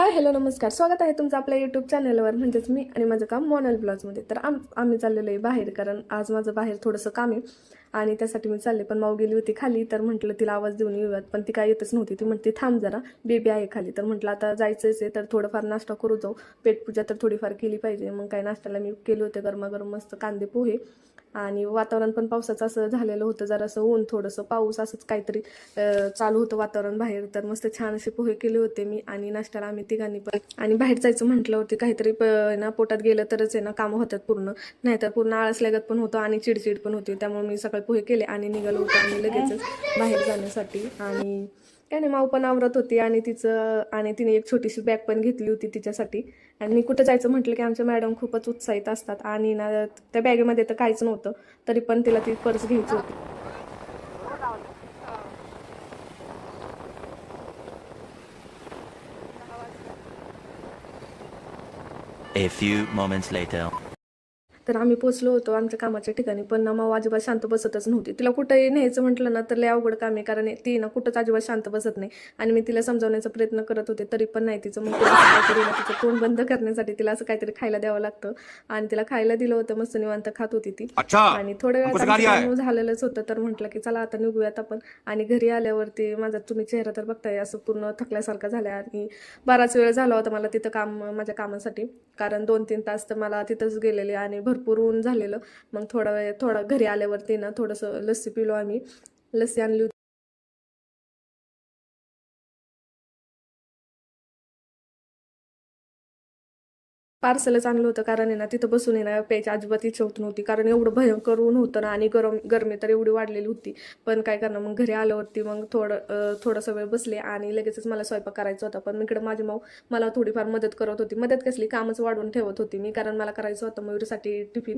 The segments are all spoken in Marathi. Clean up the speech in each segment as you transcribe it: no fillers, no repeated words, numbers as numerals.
हाय हॅलो नमस्कार, स्वागत आहे तुमचं आपल्या यूट्यूब चॅनलवर. म्हणजेच मी आणि माझं काम मोनल ब्लॉग्समध्ये. तर आम्ही चाललेलो आहे बाहेर, कारण आज माझं बाहेर थोडंसं काम आहे आणि त्यासाठी मी चालले. पण माऊ गेली होती खाली, तर म्हटलं तिला आवाज देऊन येऊयात, पण ती काय येतच नव्हती. ती म्हणते थांब जरा, बेबी आहे खाली. तर म्हटलं आता जायचंच आहे, तर थोडंफार नाश्ता करू जाऊ. पेटपूजा तर थोडीफार केली पाहिजे. मग काय नाश्त्याला मी केले होते गरमागरम मस्त कांदे पोहे, आणि वातावरण पण पावसाचं असं झालेलं होतं, जरासं ऊन थोडंसं पाऊस असंच काहीतरी चालू होतं वातावरण बाहेर. तर मस्त छान असे पोहे केले होते मी, आणि नाश्त्याला आम्ही तिघांनी पण. आणि बाहेर जायचं म्हटलं होते, काहीतरी ना पोटात गेलं तरच आहे ना कामं होतात पूर्ण, नाहीतर पूर्ण आळस लागत पण होतं आणि चिडचिड पण होती. त्यामुळे मी सकाळी पोहे केले आणि निघालो होतो आम्ही लगेचच बाहेर जाण्यासाठी. आणि काय नाही, माऊ पण आवरत होती आणि तिने एक छोटीशी बॅग पण घेतली होती तिच्यासाठी. आणि मी कुठं जायचं म्हटलं की आमच्या मॅडम खूपच उत्साहित असतात, आणि ना त्या बॅगेमध्ये तर काहीच नव्हतं, तरी पण तिला ती पर्स घ्यायची होती. A few moments later. तर आम्ही पोचलो होतो आमच्या कामाच्या ठिकाणी, पण ना माऊ अजिबात शांत बसतच नव्हती. तिला कुठंही न्यायचं म्हटलं ना तर लय अवघड काम आहे, कारण ती ना कुठंच अजिबात शांत बसत नाही. आणि मी तिला समजावण्याचा प्रयत्न करत होते, तरी पण नाही तिचं. मग तिला काहीतरी ना तिचं तोंड बंद करण्यासाठी तिला असं काहीतरी खायला द्यावं लागतं, आणि तिला खायला दिलं होतं. मस्त निवांत खात होती ती. आणि थोड्या वेळात आमचं काम झालेलंच होतं, तर म्हटलं की चला आता निघूयात आपण. आणि घरी आल्यावरती माझा तुम्ही चेहरा तर बघताय, असं पूर्ण थकल्यासारखा झाला. आणि बराच वेळ झाला होता मला तिथं माझ्या कामासाठी, कारण 2-3 तास तर मला तिथंच गेलेले आणि भरपूर ऊन झालेलं. मग थोडा घरी आल्यावरती ना थोडंसं लस्सी पिलो आम्ही. लस्सी आणली होती. पार्सलच आणलं होतं, कारण आहे ना तिथं बसून आहे ना प्यायची अजिबात इच्छा होत नव्हती, कारण एवढं भयंकर ऊन होतं ना, आणि गरमी तर एवढी वाढलेली होती. पण काय करणार, मग घरी आल्यावरती मग थोडासा वेळ बसले आणि लगेचच मला स्वयंपाक करायचा होता. पण इकडे माझी माऊ मला थोडीफार मदत करत होती. मदत कसली, कामच वाढवून ठेवत होती मी, कारण मला करायचं होतं मयूरसाठी टिफिन.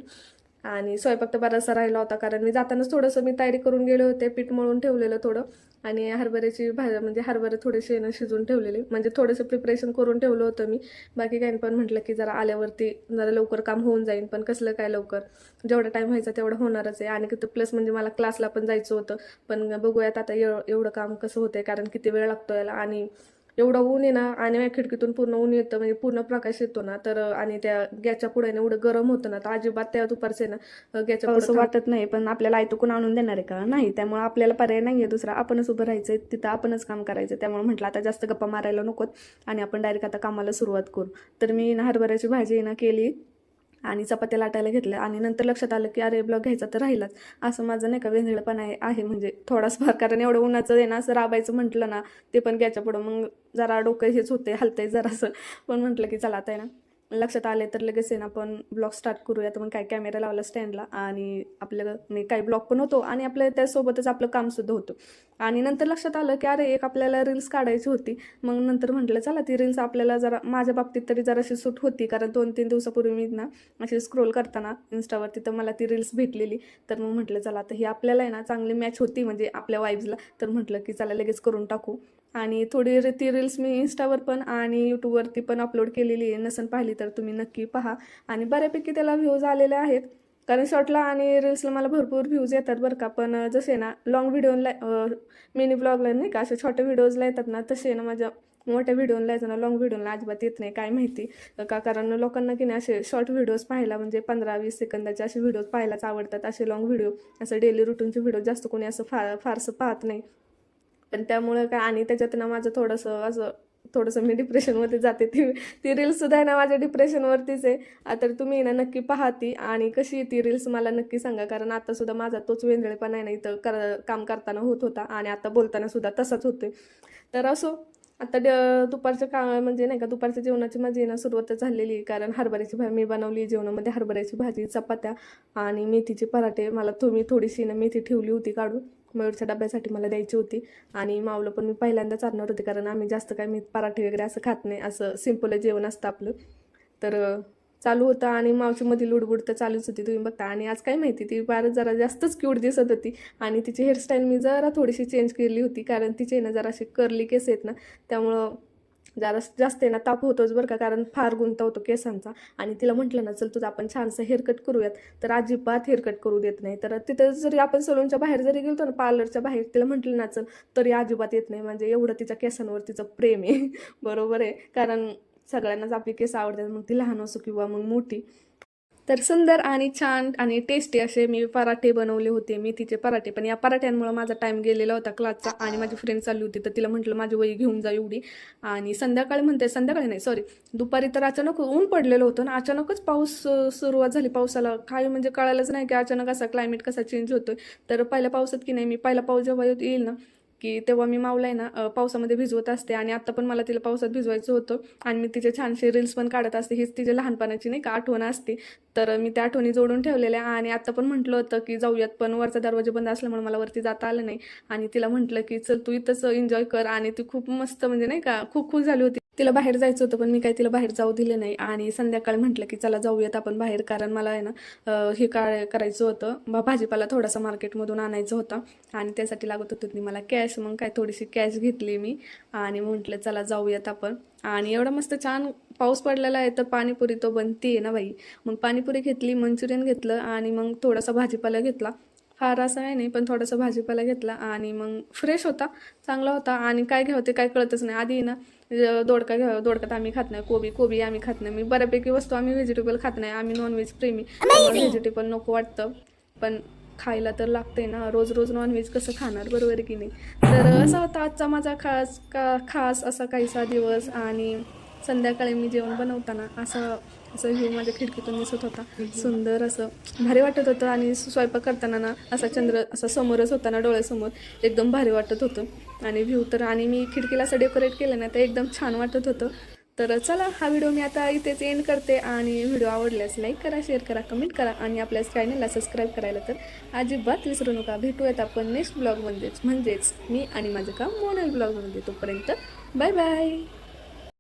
आणि स्वयंपाक तर बराचसा राहिला होता, कारण मी जातानाच थोडंसं मी तयारी करून गेले होते. पीठ मळून ठेवलेलं थोडं, आणि हरभऱ्याची भाजी म्हणजे हरभरे थोडेसे ना शिजवून ठेवलेले, म्हणजे थोडंसं प्रिपरेशन करून ठेवलं होतं मी. बाकी काही पण म्हटलं की जरा आल्यावरती जरा लवकर काम होऊन जाईल. पण कसलं काय लवकर, जेवढा टाईम व्हायचा तेवढं होणारच आहे. आणि प्लस म्हणजे मला क्लासला पण जायचं होतं. पण बघूयात आता एवढं काम कसं होतंय, कारण किती वेळ लागतो याला. आणि एवढं ऊन आहे ना, आणि खिडकीतून पूर्ण ऊन येतं, म्हणजे पूर्ण प्रकाश येतो ना, तर आणि त्या गॅसच्या पुढे एवढं गरम होतं ना, तर अजिबात त्या दुपारचे ना गॅसच्या पुढे वाटत नाही. पण आपल्याला आयतं कोण आणून देणार आहे का? नाही. त्यामुळे आपल्याला पर्याय नाही आहे दुसरा, आपणच उभं राहायचं, तिथं आपणच काम करायचं. त्यामुळे म्हटलं आता जास्त गप्पा मारायला नकोत, आणि आपण डायरेक्ट आता कामाला सुरुवात करू. तर मी हरभऱ्याची भाजी ना केली आणि चपात्या लाटायला घेतल्या. आणि नंतर लक्षात आलं की अरे ब्लॉग घ्यायचा तर राहिलाच. असं माझं नाही का वेंधळेपण आहे म्हणजे थोडासा, कारण एवढं उन्हाचं आहे ना, असं राबायचं म्हटलं ना ते पण घ्यायच्या पुढं मग जरा डोकं हेच होते, हलतंय जरासं. पण म्हटलं की चला आता आहे ना लक्षात आले तर लगेच आहे ना आपण ब्लॉग स्टार्ट करूया. तर मग काय कॅमेरा लावला स्टँडला, आणि आपलं मी काही ब्लॉग पण होतो आणि आपल्या त्यासोबतच आपलं कामसुद्धा होतं. आणि नंतर लक्षात आलं की अरे एक आपल्याला रील्स काढायची होती. मग नंतर म्हटलं चला ती रील्स आपल्याला जरा, माझ्या बाबतीत तरी जराशी सूट होती, कारण 2-3 दिवसापूर्वी मी ना अशी स्क्रोल करताना इन्स्टावरती तर मला ती रील्स भेटलेली. तर मग म्हटलं चला आता ही आपल्याला आहे ना चांगली मॅच होती, म्हणजे आपल्या वाईब्सला. तर म्हटलं की चला लगेच करून टाकू. आणि थोडी ती रील्स मी इन्स्टावर पण आणि यूट्यूबवरती पण अपलोड केलेली आहे. नसन पाहिली तर तुम्ही नक्की पहा. आणि बऱ्यापैकी त्याला व्ह्यूज आलेले आहेत, कारण शॉर्टला आणि रील्सला मला भरपूर व्ह्यूज येतात बरं का. पण जसे ना लॉंग व्हिडिओला, मिनी ब्लॉगला नाही का, असे छोट्या व्हिडिओजला येतात ना, तसे ना माझ्या मोठ्या व्हिडिओला यायचं ना, लॉंग व्हिडिओला अजिबात येत नाही. काय माहिती का, कारण लोकांना की नाही असे शॉर्ट व्हिडिओज पाहायला, म्हणजे 15-20 सेकंदाचे असे व्हिडिओज पाहायलाच आवडतात. असे लॉंग व्हिडिओ, असं डेली रुटीनचे व्हिडिओ जास्त कोणी असं फारसं पाहत नाही. पण त्यामुळं काय, आणि त्याच्यात ना माझं थोडंसं मी डिप्रेशनमध्ये जाते. ती रील्ससुद्धा आहे ना माझ्या डिप्रेशनवरतीच आहे. तर तुम्ही ना नक्की पाहा ती, आणि कशी ती रील्स मला नक्की सांगा, कारण आतासुद्धा माझा तोच वेंधळेपणा आहे ना इथं काम करताना होत होता, आणि आता बोलताना सुद्धा तसाच होतोय. तर असो, आता दुपारच्या म्हणजे नाही का दुपारच्या जेवणाची माझी ना सुरुवात झालेली आहे, कारण हरभऱ्याची भाजी मी बनवली. जेवणामध्ये हरभऱ्याची भाजी, चपात्या आणि मेथीचे पराठे. मी थोडीशी ना मेथी ठेवली होती काढून, मयूरच्या डब्यासाठी मला द्यायची होती. आणि माऊला पण मी पहिल्यांदाच आणणार होते, कारण आम्ही जास्त काय मी पराठे वगैरे असं खात नाही, असं सिम्पल जेवण असतं आपलं. तर चालू होतं, आणि मावची मध्ये लुडबुड तर चालूच होती, तुम्ही बघता. आणि आज काय माहिती ती फारच जरा जास्तच क्यूट दिसत होती. आणि तिची हेअरस्टाईल मी जरा थोडीशी चेंज केली होती, कारण तिचे ना जरा असे कर्ली केस आहेत ना, त्यामुळं जरा जास्त आहे ना ताप होतोच बरं का, कारण फार गुंतवतो केसांचा. आणि तिला म्हटलं ना चल तुझं आपण छानसं हेअरकट करूयात, तर अजिबात हेअरकट करू देत नाही. तर तिथं जरी आपण सलूनच्या बाहेर जरी गेलो ना, पार्लरच्या बाहेर, तिला म्हटलं ना चल, तरी अजिबात येत नाही. म्हणजे एवढं तिच्या केसांवर तिचं प्रेम आहे. बरोबर आहे, कारण सगळ्यांनाच आपली केस आवडतात, मग ती लहान असो किंवा मग मोठी. तर सुंदर आणि छान आणि टेस्टी असे मी पराठे बनवले होते, मेथीचे पराठे. पण या पराठ्यांमुळे माझा टाइम गेलेला होता क्लासचा, आणि माझी फ्रेंड चालली होती, तर तिला म्हटलं माझी वही घेऊन जा एवढी. आणि संध्याकाळी नाही सॉरी, दुपारी तर अचानक ऊन पडलेलं होतं ना, अचानकच पाऊस सुरुवात झाली. पावसाला काय म्हणजे कळालंच नाही की अचानक असा क्लायमेट कसा चेंज होतोय. तर पहिल्या पावसात की नाही, मी पहिला पाऊस जेव्हा येईल ना, की तेव्हा मी माऊला आहे ना पावसामध्ये भिजवत असते. आणि आता पण मला तिला पावसात भिजवायचं होतं, आणि मी तिचे छानसे रील्स पण काढत असते. हीच तिच्या लहानपणाची नाही का आठवण असते. तर मी त्या आठवणी जोडून ठेवलेल्या. आणि आता पण म्हटलं होतं की जाऊयात, पण वरचा दरवाजा बंद असल्यामुळे मला वरती जाता आलं नाही. आणि तिला म्हटलं की चल तू इथंच एन्जॉय कर. आणि ती खूप मस्त म्हणजे नाही का खूप खुश झाली होती. तिला बाहेर जायचं होतं, पण मी काही तिला बाहेर जाऊ दिलं नाही. आणि संध्याकाळी म्हटलं की चला जाऊयात आपण बाहेर, कारण मला आहे ना हे काय करायचं होतं, भाजीपाला थोडासा मार्केटमधून आणायचं होता. आणि त्यासाठी लागत होती मला कॅश. मग काय थोडीशी कॅश घेतली मी, आणि म्हटलं चला जाऊयात आपण. आणि एवढा मस्त छान पाऊस पडलेला आहे, तर पाणीपुरी तो बनती आहे ना बाई. मग पाणीपुरी घेतली, मंचुरियन घेतलं, आणि मग थोडासा भाजीपाला घेतला. फार असं आहे नाही, पण थोडासा भाजीपाला घेतला. आणि मग फ्रेश होता, चांगला होता. आणि काय घ्यावं ते काय कळतच नाही. आधी ना दोडका घ्यावं, दोडका तर आम्ही खात नाही. कोबी आम्ही खात नाही. मी बऱ्यापैकी वस्तू आम्ही व्हेजिटेबल खात नाही, आम्ही नॉनव्हेज प्रेमी. व्हेजिटेबल नको वाटतं, पण खायला तर लागतंय ना, रोज रोज नॉनव्हेज कसं खाणार, बरोबर आहे की नाही. तर असा होता आजचा माझा खास असा काहीसा दिवस. आणि संध्याकाळी मी जेवण बनवताना असं असं व्ह्यू माझ्या खिडकीतून दिसत होता, सुंदर असं भारी वाटत होतं. आणि स्वयंपाक करताना ना असा चंद्र असा समोरच होता ना, डोळ्यासमोर, एकदम भारी वाटत होतं. आणि व्ह्यू तर, आणि मी खिडकीला असं डेकोरेट केलं ना, तर एकदम छान वाटत होतं. तर चला, हा व्हिडिओ मी आता इथेच एंड करते. आणि व्हिडिओ आवडल्यास लाईक करा, शेअर करा, कमेंट करा, आणि आपल्या चॅनलला सबस्क्राईब करायला तर अजिबात विसरू नका. भेटूयात आपण नेक्स्ट ब्लॉगमध्येच, म्हणजेच मी आणि माझं काम मोनल ब्लॉगमध्ये. तोपर्यंत बाय बाय.